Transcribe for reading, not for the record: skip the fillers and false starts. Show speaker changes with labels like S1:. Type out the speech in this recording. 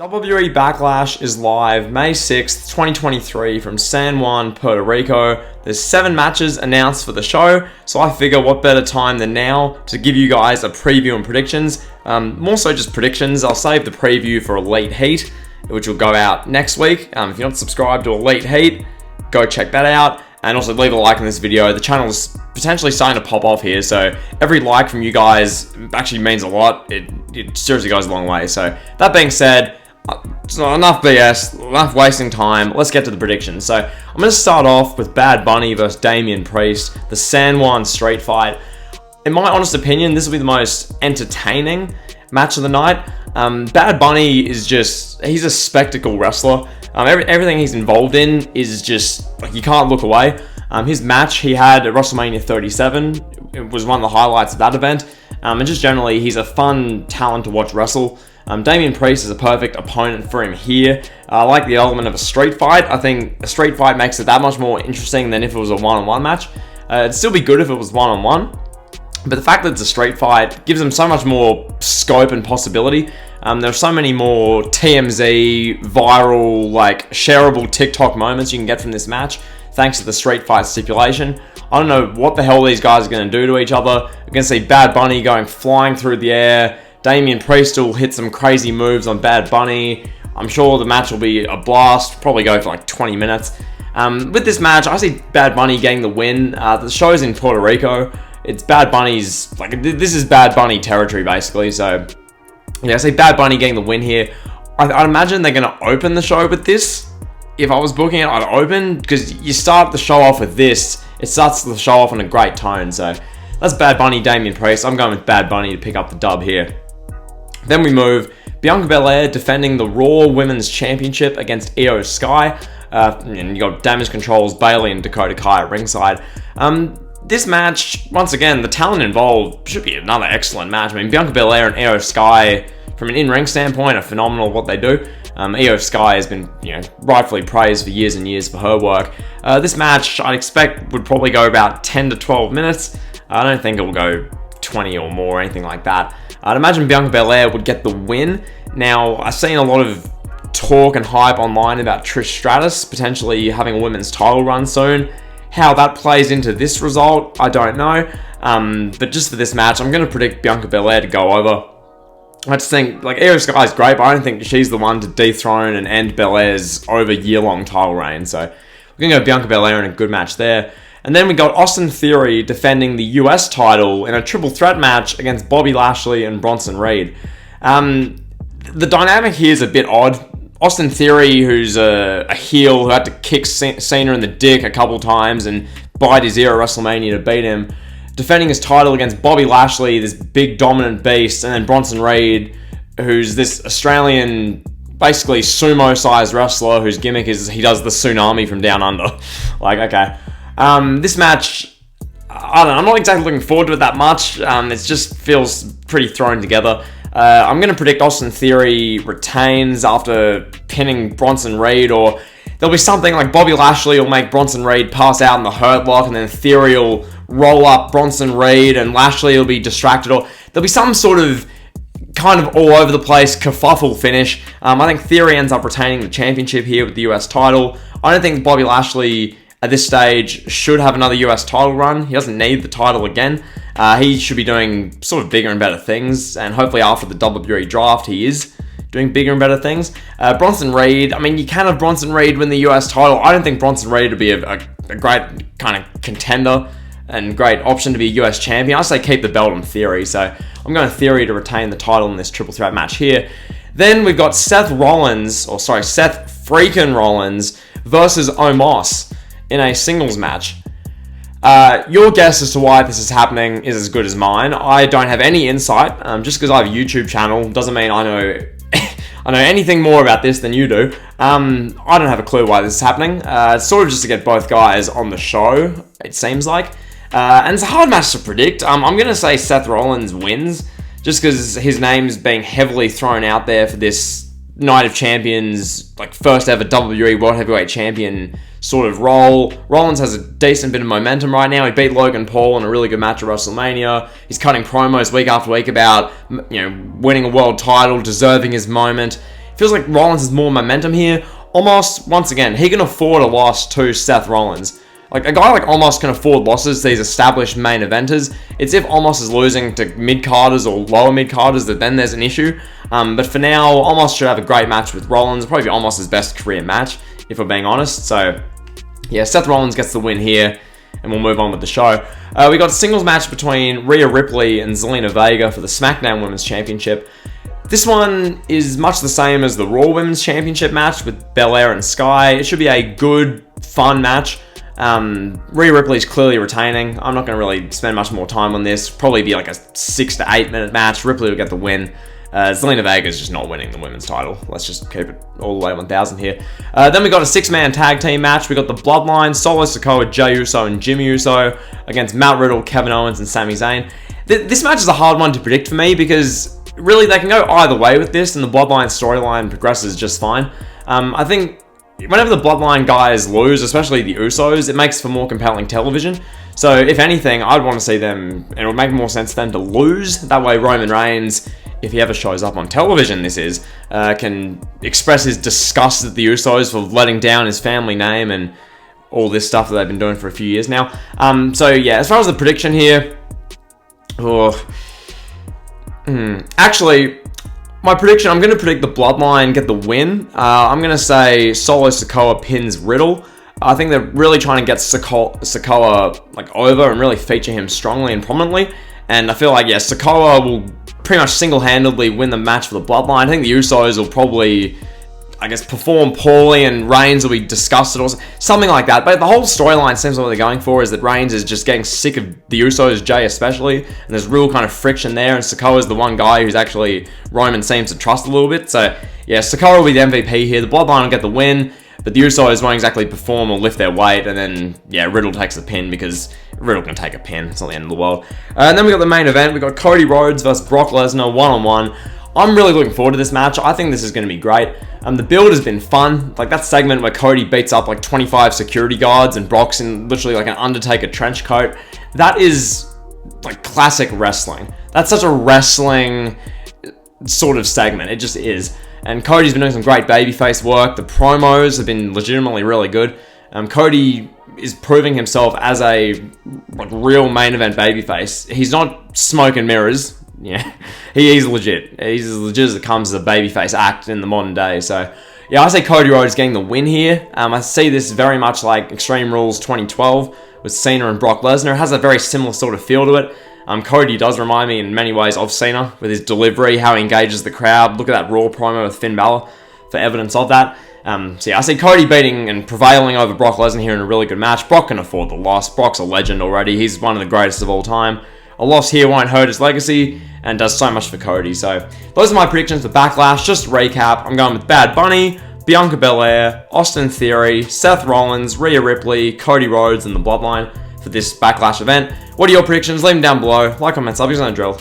S1: WWE Backlash is live May 6th, 2023 from San Juan, Puerto Rico. There's 7 matches announced for the show, so I figure what better time than now to give you guys a preview and predictions. More so just predictions. I'll save the preview for Elite Heat, which will go out next week. If you're not subscribed to Elite Heat, go check that out. And also leave a like on this video. The channel is potentially starting to pop off here, so every like from you guys actually means a lot. It seriously goes a long way. So that being said, it's not enough BS, enough wasting time. Let's get to the predictions. So I'm going to start off with Bad Bunny versus Damien Priest, the San Juan street fight. In my honest opinion, this will be the most entertaining match of the night. Bad Bunny is he's a spectacle wrestler. Everything he's involved in is just, like, you can't look away. His match he had at WrestleMania 37, it was one of the highlights of that event. And just generally, he's a fun talent to watch wrestle. Damien Priest is a perfect opponent for him here. I like the element of a street fight. I think a street fight makes it that much more interesting than if it was a one-on-one match. It'd still be good if it was one-on-one, but the fact that it's a street fight gives them so much more scope and possibility. There's so many more TMZ, viral, like, shareable TikTok moments you can get from this match, thanks to the street fight stipulation. I don't know what the hell these guys are going to do to each other. We're going to see Bad Bunny going flying through the air. Damien Priest will hit some crazy moves on Bad Bunny. I'm sure the match will be a blast, probably go for like 20 minutes. With this match, I see Bad Bunny getting the win. The show's in Puerto Rico. It's Bad Bunny's, like, this is Bad Bunny territory, basically. So, yeah, I see Bad Bunny getting the win here. I'd imagine they're going to open the show with this. If I was booking it, I'd open, because you start the show off with this. It starts the show off on a great tone. So, that's Bad Bunny, Damien Priest. I'm going with Bad Bunny to pick up the dub here. Then we move Bianca Belair defending the Raw Women's Championship against Io Sky. And you got Damage Control's Bayley and Dakota Kai at ringside. This match, once again, the talent involved should be another excellent match. I mean, Bianca Belair and Io Sky, from an in-ring standpoint, are phenomenal at what they do. Io Sky has been, rightfully praised for years and years for her work. This match, I'd expect, would probably go about 10 to 12 minutes. I don't think it will go 20 or more, or anything like that. I'd imagine Bianca Belair would get the win. Now, I've seen a lot of talk and hype online about Trish Stratus potentially having a women's title run soon. How that plays into this result, I don't know. But just for this match, I'm going to predict Bianca Belair to go over. I just think, like, Io Sky's great, but I don't think she's the one to dethrone and end Belair's over year-long title reign. So we're going to go Bianca Belair in a good match there. And then we got Austin Theory defending the US title in a triple threat match against Bobby Lashley and Bronson Reed. The dynamic here is a bit odd. Austin Theory, who's a heel who had to kick Cena in the dick a couple times and bite his ear at WrestleMania to beat him, defending his title against Bobby Lashley, this big dominant beast, and then Bronson Reed, who's this Australian, basically sumo-sized wrestler whose gimmick is he does the tsunami from down under. Like, okay. This match, I don't know, I'm not exactly looking forward to it that much. It just feels pretty thrown together. I'm going to predict Austin Theory retains after pinning Bronson Reed, or there'll be something like Bobby Lashley will make Bronson Reed pass out in the Hurt Lock, and then Theory will roll up Bronson Reed, and Lashley will be distracted, or there'll be some sort of kind of all over the place kerfuffle finish. I think Theory ends up retaining the championship here with the US title. I don't think Bobby Lashley at this stage should have another US title run. He doesn't need the title again. He should be doing sort of bigger and better things, and hopefully after the WWE draft he is doing bigger and better things. Bronson Reed, I mean, you can have Bronson Reed win the US title. I don't think Bronson Reed would be a great kind of contender and great option to be a US champion. I say keep the belt on Theory, so I'm going Theory to retain the title in this triple threat match here. Then we've got Seth freaking Rollins versus Omos in a singles match. Your guess as to why this is happening is as good as mine. I don't have any insight. Just because I have a YouTube channel doesn't mean I know I know anything more about this than you do. I don't have a clue why this is happening. It's sort of just to get both guys on the show, it seems like. And it's a hard match to predict. I'm going to say Seth Rollins wins, just because his name's being heavily thrown out there for this Night of Champions, like first ever WWE World Heavyweight Champion sort of role. Rollins has a decent bit of momentum right now. He beat Logan Paul in a really good match at WrestleMania. He's cutting promos week after week about, winning a world title, deserving his moment. Feels like Rollins has more momentum here. Almost, once again, he can afford a loss to Seth Rollins. Like, a guy like Omos can afford losses to these established main eventers. It's if Omos is losing to mid-carders or lower mid-carders that then there's an issue. But for now, Omos should have a great match with Rollins. Probably Omos' best career match, if we're being honest. So, yeah, Seth Rollins gets the win here, and we'll move on with the show. We got a singles match between Rhea Ripley and Zelina Vega for the SmackDown Women's Championship. This one is much the same as the Raw Women's Championship match with Belair and Sky. It should be a good, fun match. Rhea Ripley's clearly retaining. I'm not going to really spend much more time on this. Probably be like a 6 to 8 minute match. Ripley will get the win. Zelina Vega is just not winning the women's title. Let's just keep it all the way 1000 here. Then we got a 6-man tag team match. We got the Bloodline, Solo Sikoa, Jey Uso, and Jimmy Uso against Matt Riddle, Kevin Owens, and Sami Zayn. This match is a hard one to predict for me because really they can go either way with this, and the Bloodline storyline progresses just fine. I think whenever the Bloodline guys lose, especially the Usos, it makes for more compelling television. So if anything, I'd want to see them, and it would make more sense for them to lose. That way Roman Reigns, if he ever shows up on television, can express his disgust at the Usos for letting down his family name and all this stuff that they've been doing for a few years now. So yeah, as far as the prediction here, actually, my prediction, I'm going to predict the Bloodline get the win. I'm going to say Solo Sikoa pins Riddle. I think they're really trying to get Sikoa like over and really feature him strongly and prominently. And I feel like, yeah, Sikoa will pretty much single-handedly win the match for the Bloodline. I think the Usos will probably, I guess, perform poorly and Reigns will be disgusted or something like that. But the whole storyline seems like what they're going for is that Reigns is just getting sick of the Usos, Jey especially, and there's real kind of friction there, and Sikoa is the one guy who's actually Roman seems to trust a little bit. So yeah, Sikoa will be the MVP here. The Bloodline will get the win, but the Usos won't exactly perform or lift their weight, and then yeah, Riddle takes the pin because Riddle can take a pin. It's not the end of the world. And then we got the main event. We got Cody Rhodes versus Brock Lesnar one-on-one. I'm really looking forward to this match. I think this is going to be great. The build has been fun. Like that segment where Cody beats up like 25 security guards and Brock's in literally like an Undertaker trench coat. That is like classic wrestling. That's such a wrestling sort of segment. It just is. And Cody's been doing some great babyface work. The promos have been legitimately really good. Cody is proving himself as a like real main event babyface. He's not smoke and mirrors. Yeah, he's legit. He's as legit as it comes as a babyface act in the modern day. So, yeah, I say Cody Rhodes getting the win here. I see this very much like Extreme Rules 2012 with Cena and Brock Lesnar. It has a very similar sort of feel to it. Cody does remind me in many ways of Cena with his delivery, how he engages the crowd. Look at that Raw promo with Finn Balor for evidence of that. So yeah, I see Cody beating and prevailing over Brock Lesnar here in a really good match. Brock can afford the loss. Brock's a legend already. He's one of the greatest of all time. A loss here won't hurt his legacy and does so much for Cody. So those are my predictions for Backlash. Just to recap, I'm going with Bad Bunny, Bianca Belair, Austin Theory, Seth Rollins, Rhea Ripley, Cody Rhodes, and the Bloodline for this Backlash event. What are your predictions? Leave them down below. Like, comment, sub, you know the drill.